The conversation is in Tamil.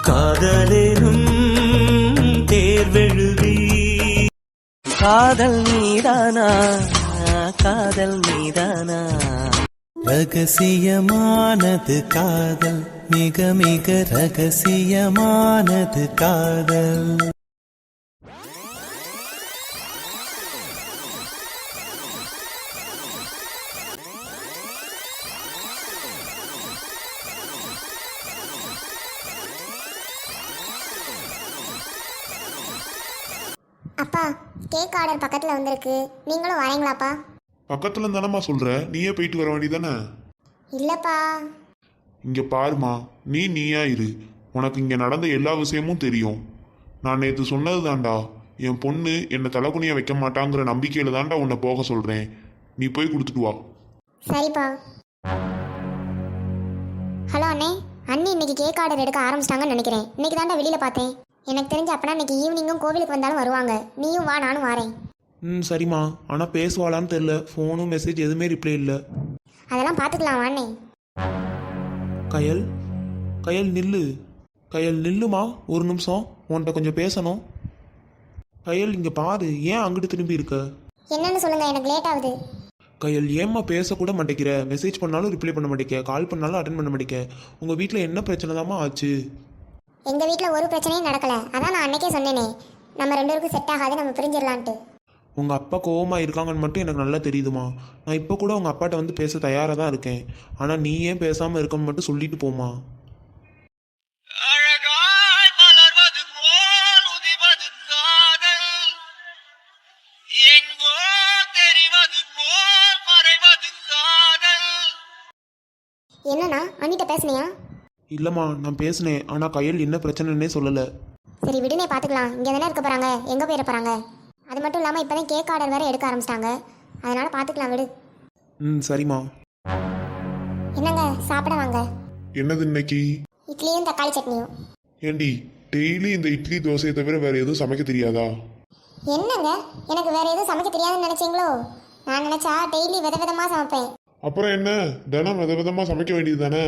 காதலேனும் தேர்வெழுதி காதல் மீதானா காதல் மீதானா ரகசியமானது காதல் மிக மிக ரகசியமானது காதல். அப்பா, கேக் ஆர்டர் பக்கத்தில் வந்திருக்கு, நீங்களும் வரீங்களாப்பா? பக்கத்துல தானம்மா சொல்ற, நீயே போயிட்டு வர வேண்டியதானே? இல்லப்பா. இங்க பாருமா, நீயா இரு. உனக்கு இங்க நடந்த எல்லா விஷயமும் தெரியும். நான் நேற்று சொன்னது தாண்டா, என் பொண்ணு என்னை தலைகுனிய வைக்க மாட்டாங்கிற நம்பிக்கையில தாண்டா உன்னை போக சொல்றேன். நீ போய் கொடுத்துட்டு வா. சரிப்பா. ஹலோ அண்ணே, அண்ணி இன்னைக்கு கேக் ஆர்டர் எடுக்க ஆரம்பிச்சிட்டாங்கன்னு நினைக்கிறேன். இன்னைக்கு தாண்டா வெளியில பார்த்தேன். எனக்கு தெரிஞ்ச அப்பனா இன்னைக்கு ஈவினிங்கும் கோவிலுக்கு வந்தாலும் வருவாங்க. நீயும் வா, நானும் வரேன். சரிம்மா. ஆனால் பேசுவாளான்னு தெரில, ஃபோனும் மெசேஜ் எதுவுமே ரிப்ளை இல்லை. அதெல்லாம் பார்த்துக்கலாம் வாண்ணே. கயல், கயல் நில்லு. கயல் நில்லுமா, ஒரு நிமிஷம் உன்கிட்ட கொஞ்சம் பேசணும். கயல் இங்கே பாரு, ஏன் அங்கிட்டு திரும்பி இருக்க? என்னன்னு சொல்லுங்க, எனக்கு லேட் ஆகுது. கயல் ஏம்மா பேசக்கூட மாட்டேங்கிற? மெசேஜ் பண்ணாலும் ரிப்ளை பண்ண மாட்டேங்க, கால் பண்ணாலும் அட்டன் பண்ண மாட்டேங்க. உங்கள் வீட்டில் என்ன பிரச்சனை தாம்மா ஆச்சு? எங்கள் வீட்டில் ஒரு பிரச்சனையும் நடக்கலை. அதான் நான் அன்னைக்கே சொன்னேனே, நம்ம ரெண்டு பேருக்கும் செட் ஆகாது, நம்ம பிரிஞ்சிடலான்ட்டு. உங்கள் அப்பா கோவமாக இருக்காங்கன்னு மட்டும் எனக்கு நல்லா தெரியுதுமா. நான் இப்போ கூட உங்கள் அப்பாட்ட வந்து பேச தயாராக தான் இருக்கேன். ஆனால் நீ ஏன் பேசாமல் இருக்கன்னு மட்டும் சொல்லிட்டு போமா. என்னண்ணா, அண்ணிட்ட பேசுனியா? இல்லைம்மா, நான் பேசினேன். ஆனால் கையில் என்ன பிரச்சனைன்னே சொல்லலை. சரி விடுனே, பார்த்துக்கலாம். இங்கே தானே இருக்க போகிறாங்க, எங்கே போயிட போகிறாங்க? அது மட்டும் இல்லாமல் இப்போ தான் கேக் ஆர்டர் வேறு எடுக்க ஆரம்பிச்சிட்டாங்க. அதனால் பார்த்துக்கலாம், விடு. சரிம்மா. என்னங்க, சாப்பிட வாங்க. என்னது இன்னைக்கு? இட்லியும் தக்காளி சட்னியும். ஏண்டி, டெய்லி இந்த இட்லி தோசையை தவிர வேற எதுவும் சமைக்க தெரியாதா? என்னங்க, எனக்கு வேற எதுவும் சமைக்க தெரியாதுன்னு நினைச்சீங்களோ? நான் நினைச்சா டெய்லி விதவிதமாக சமைப்பேன். அப்புறம் என்ன, தினம் விதவிதமா சமைக்க வேண்டியது தானே?